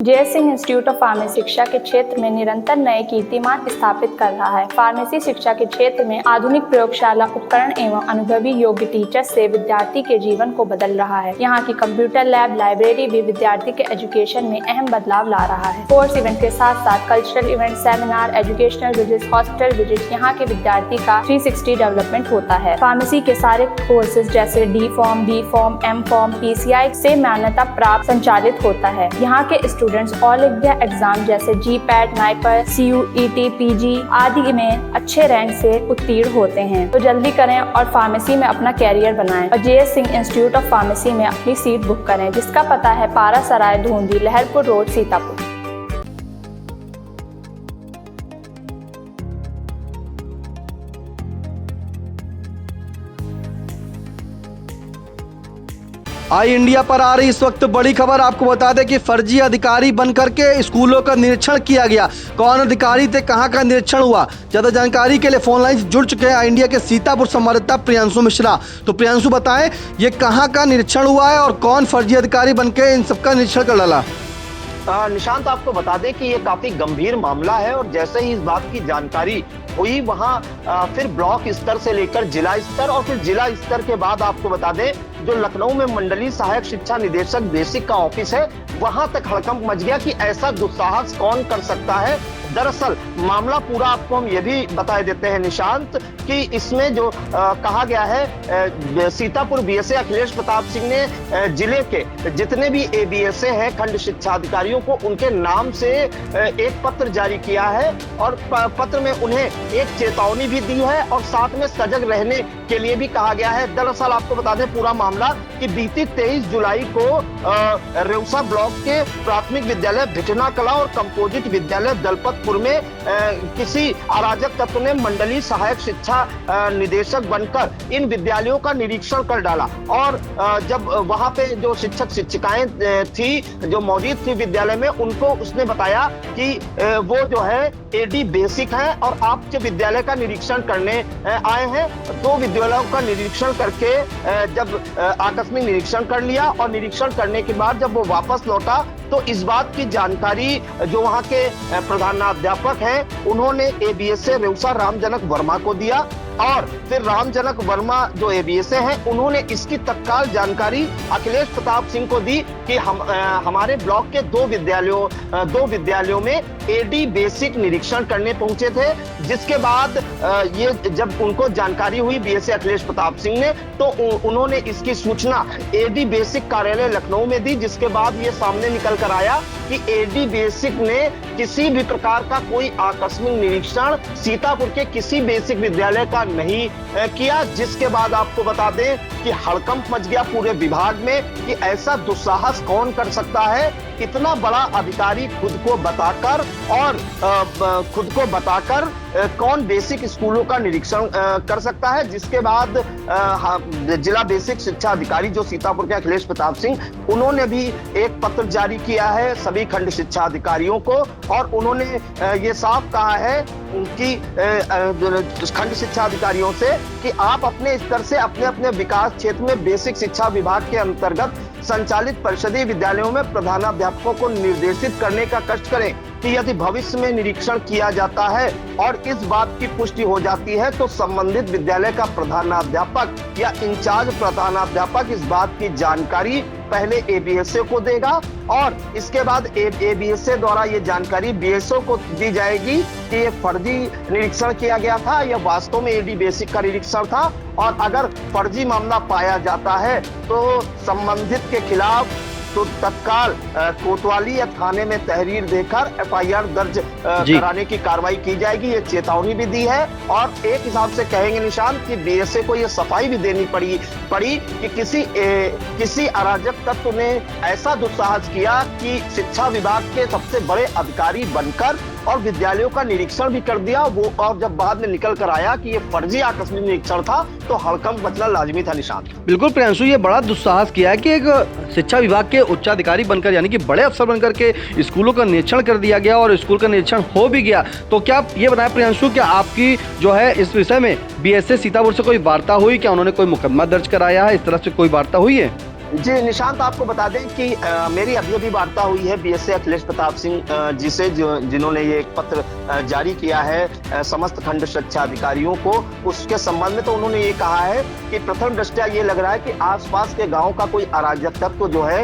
JS. Singh institute of pharmacy शिक्षा के क्षेत्र में निरंतर नए कीर्तिमान स्थापित कर रहा है। फार्मेसी शिक्षा के क्षेत्र में आधुनिक प्रयोगशाला उपकरण एवं अनुभवी योग्य टीचर से विद्यार्थी के जीवन को बदल रहा है। यहाँ की कंप्यूटर लैब लाइब्रेरी भी विद्यार्थी के एजुकेशन में अहम बदलाव ला रहा है। कोर्स इवेंट के साथ साथ cultural event, seminar, educational visit, hospital visit, यहाँ के विद्यार्थी का 360 डेवलपमेंट होता है। फार्मेसी के सारे कोर्सेज जैसे D pharm, B pharm, M pharm, PCI से मान्यता प्राप्त संचालित होता है। यहाँ के स्टूडेंट्स ऑल इंडिया एग्जाम जैसे GPAT, NIPER, CUET, PG आदि में अच्छे रैंक से उत्तीर्ण होते हैं। तो जल्दी करें और फार्मेसी में अपना कैरियर बनाएं और JS. Singh institute of pharmacy में अपनी सीट बुक करें, जिसका पता है पारा सराय, धूंधी, लहरपुर रोड, सीतापुर। आई इंडिया पर आ रही इस वक्त बड़ी खबर। आपको बता दें कि फर्जी अधिकारी बनकर के स्कूलों का निरीक्षण किया गया। कौन अधिकारी थे, कहां का निरीक्षण हुआ, ज्यादा जानकारी के लिए फोन लाइन जुड़ चुके हैं आई इंडिया के सीतापुर संवाददाता प्रियांशु मिश्रा। तो प्रियांशु बताएं, ये कहां का निरीक्षण हुआ है और कौन फर्जी अधिकारी बनकर इन सबका निरीक्षण कर डाला? निशांत, आपको बता दें कि ये काफी गंभीर मामला है और जैसे ही इस बात की जानकारी हुई वहां फिर ब्लॉक स्तर से लेकर जिला स्तर और फिर जिला स्तर के बाद आपको बता दें जो लखनऊ में मंडलीय सहायक शिक्षा निदेशक बेसिक का ऑफिस है वहां तक हड़कंप मच गया कि ऐसा दुस्साहस कौन कर सकता है। दरअसल मामला पूरा आपको हम ये भी बता देते हैं निशांत कि इसमें जो कहा गया है सीतापुर BSA अखिलेश प्रताप सिंह ने जिले के जितने भी ABSA हैं खंड शिक्षा अधिकारियों को उनके नाम से एक पत्र जारी किया है और पत्र में उन्हें एक चेतावनी भी दी है और साथ में सजग रहने के लिए भी कहा गया है। दरअसल आपको बता दें पूरा मामला कि बीती 23 जुलाई को रेउसा ब्लॉक के प्राथमिक विद्यालय भिटना कला और कंपोजिट विद्यालय दलपतपुर में किसी अराजक तत्व ने मंडलीय सहायक शिक्षा निदेशक बनकर इन विद्यालयों का निरीक्षण कर डाला और जब वहां पे जो शिक्षक शिक्षिकाएं थी जो मौजूद थी विद्यालय में उनको उसने बताया कि वो जो है AD बेसिक हैं और आपके विद्यालय का निरीक्षण करने आए हैं। 2 विद्यालयों का निरीक्षण करके जब आकस्मिक निरीक्षण कर लिया और निरीक्षण करने के बाद जब वो वापस लौटा तो इस बात की जानकारी जो वहां के प्रधानाध्यापक हैं उन्होंने ABSA रेउसा रामजनक वर्मा को दिया और फिर रामजनक वर्मा जो ABSA हैं उन्होंने इसकी तत्काल जानकारी अखिलेश प्रताप सिंह को दी कि हमारे ब्लॉक के 2 विद्यालयों में AD बेसिक निरीक्षण करने पहुंचे थे। जिसके बाद ये जब उनको जानकारी हुई BSA अखिलेश प्रताप सिंह ने तो उन्होंने इसकी सूचना AD बेसिक कार्यालय लखनऊ में दी, जिसके बाद ये सामने निकल कर आया कि AD बेसिक ने किसी भी प्रकार का कोई आकस्मिक निरीक्षण सीतापुर के किसी बेसिक विद्यालय का नहीं किया। जिसके बाद आपको बता दें कि हड़कंप मच गया पूरे विभाग में कि ऐसा दुस्साहस कौन कर सकता है, इतना बड़ा अधिकारी खुद को बताकर कौन बेसिक स्कूलों का निरीक्षण कर सकता है। जिसके बाद जिला बेसिक शिक्षा अधिकारी जो सीतापुर के अखिलेश प्रताप सिंह उन्होंने भी एक पत्र जारी किया है सभी खंड शिक्षा अधिकारियों को और उन्होंने ये साफ कहा है कि खंड शिक्षा अधिकारियों से कि आप अपने स्तर से अपने अपने विकास क्षेत्र में बेसिक शिक्षा विभाग के अंतर्गत संचालित परिषदीय विद्यालयों में प्रधानाध्यापकों को निर्देशित करने का कष्ट करें कि यदि भविष्य में निरीक्षण किया जाता है और इस बात की पुष्टि हो जाती है तो संबंधित विद्यालय का प्रधानाध्यापक या इंचार्ज प्रधानाध्यापक इस बात की जानकारी पहले ABSA को देगा और इसके बाद ABSA द्वारा ये जानकारी BSO को दी जाएगी कि ये फर्जी निरीक्षण किया गया था या वास्तव में AD बेसिक का निरीक्षण था और अगर फर्जी मामला पाया जाता है तो संबंधित के खिलाफ तो तत्काल कोतवाली या थाने में तहरीर देकर FIR दर्ज कराने की कार्रवाई की जाएगी। ये चेतावनी भी दी है और एक हिसाब से कहेंगे निशांत कि BSA को ये सफाई भी देनी पड़ी कि किसी अराजक तत्व ने ऐसा दुस्साहस किया कि शिक्षा विभाग के सबसे बड़े अधिकारी बनकर और विद्यालयों का निरीक्षण भी कर दिया वो और जब बाद में निकल कर आया कि ये फर्जी आकस्मिक निरीक्षण था तो हड़कंप मचना लाजमी था निशांत। बिल्कुल प्रियांशु, ये बड़ा दुस्साहस किया है कि एक शिक्षा विभाग के उच्चाधिकारी बनकर यानी कि बड़े अफसर बनकर के स्कूलों का निरीक्षण कर दिया गया और स्कूल का निरीक्षण हो भी गया। तो क्या ये बताएं प्रियांशु, क्या आपकी जो है इस विषय में BSA सीतापुर से कोई वार्ता हुई, क्या उन्होंने कोई मुकदमा दर्ज कराया है, इस तरह से कोई वार्ता हुई है? जी निशांत, आपको बता दें कि मेरी अभी अभी वार्ता हुई है बीएसए अखिलेश प्रताप सिंह जी से, जिन्होंने ये एक पत्र जारी किया है समस्त खंड शिक्षा अधिकारियों को। उसके संबंध में तो उन्होंने ये कहा है कि प्रथम दृष्टया ये लग रहा है कि आसपास के गांव का कोई अराजक तत्व जो है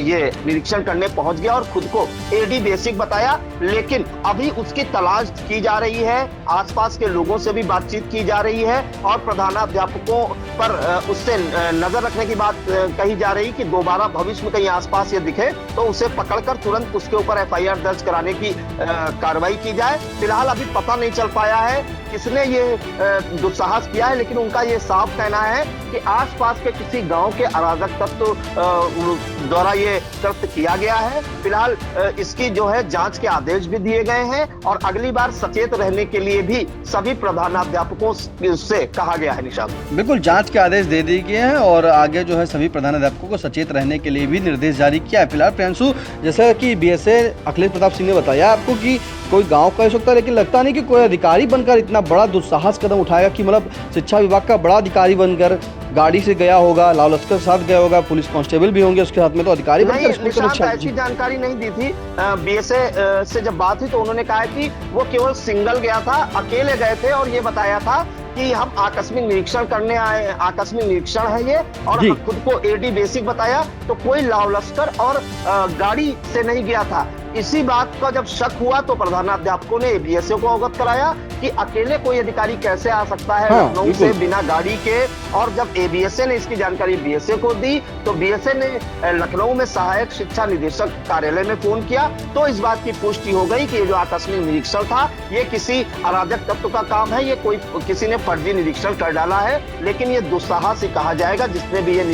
ये निरीक्षण करने पहुंच गया और खुद को एडी बेसिक बताया, लेकिन अभी उसकी तलाश की जा रही है। आसपास के लोगों से भी बातचीत की जा रही है और प्रधानाध्यापकों पर उससे नजर रखने की बात कही जा रही कि दोबारा भविष्य में कहीं आसपास ये दिखे तो उसे पकड़कर तुरंत उसके ऊपर एफआईआर दर्ज कराने की कार्रवाई की जाए। फिलहाल अभी पता नहीं चल पाया है किसने ये दुस्साहस किया है, लेकिन उनका ये साफ कहना है कि आसपास के किसी गांव के अराजक तत्व द्वारा ये कृत्य किया गया है। फिलहाल इसकी जो है जांच के आदेश भी दिए गए हैं और अगली बार सचेत रहने के लिए भी सभी प्रधानाध्यापकों से कहा गया है। निशांत, बिल्कुल जांच के आदेश दे दिए गए हैं और आगे जो है सभी प्रधानाध्यापकों को सचेत रहने के लिए भी निर्देश जारी किया है। फिलहाल प्रियांशु, जैसा कि बीएसए अखिलेश प्रताप सिंह ने बताया आपको कि कोई गांव का हो सकता है, लेकिन लगता नहीं कि कोई अधिकारी बनकर इतना बड़ा दुस्साहस कदम उठाएगा कि मतलब शिक्षा विभाग का बड़ा अधिकारी बनकर गाड़ी से गया होगा, लाल लश्कर के साथ गया होगा, पुलिस कांस्टेबल भी होंगे उसके साथ में, तो अधिकारी बनकर ऐसी जानकारी नहीं दी थी। बीएसए से जब बात हुई तो उन्होंने कहा कि वो केवल सिंगल गया था, अकेले गए थे और ये बताया था कि हम आकस्मिक निरीक्षण करने आए, आकस्मिक निरीक्षण है ये, और खुद को एडी बेसिक बताया। तो कोई लाव लश्कर और गाड़ी से नहीं गया था। इसी बात का जब शक हुआ तो प्रधानाध्यापकों ने बीएसए को अवगत कराया कि अकेले कोई अधिकारी कैसे आ सकता है लखनऊ से बिना गाड़ी के। और जब एबीएसए ने इसकी जानकारी बीएसए को दी तो बीएसए ने लखनऊ में सहायक शिक्षा निदेशक कार्यालय में फोन किया, तो इस बात की पुष्टि हो गई कि ये जो आकस्मिक निरीक्षण था ये किसी अराजक तत्व का काम है, ये कोई किसी ने फर्जी निरीक्षण कर डाला है। लेकिन ये दुस्साहस ही कहा जाएगा जिसने भी ये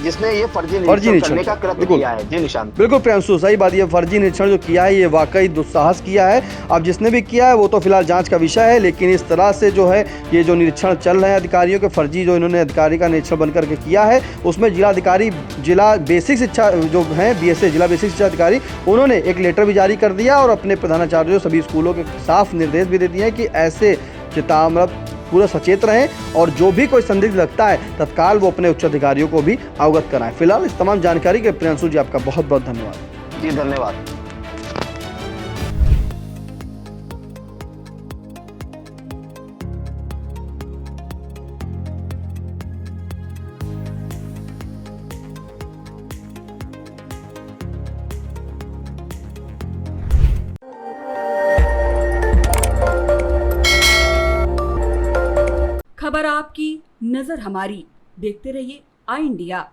जिसने ये फर्जी निरीक्षण करने का कृत्य किया है। जी निशांत, बिल्कुल प्रियांशु, सही बात, ये फर्जी निरीक्षण जो किया है ये वाकई दुस्साहस किया है। अब जिसने भी किया है वो तो फिलहाल जांच का विषय है, लेकिन इस तरह से जो है ये जो निरीक्षण चल रहे हैं अधिकारियों के, फर्जी जो इन्होंने अधिकारी का निरीक्षण बन करके किया है, उसमें जिलाधिकारी, जिला बेसिक शिक्षा जो है बीएसए जिला बेसिक शिक्षा अधिकारी, उन्होंने एक लेटर भी जारी कर दिया और अपने प्रधानाचार्यों सभी स्कूलों के साफ निर्देश भी दे दिए हैं कि ऐसे मतलब पूरा सचेत रहें और जो भी कोई संदिग्ध लगता है तत्काल वो अपने उच्च अधिकारियों को भी अवगत कराएं। फिलहाल इस तमाम जानकारी के प्रियांशु जी आपका बहुत बहुत धन्यवाद। जी धन्यवाद। खबर आपकी, नजर हमारी। देखते रहिए आई इंडिया।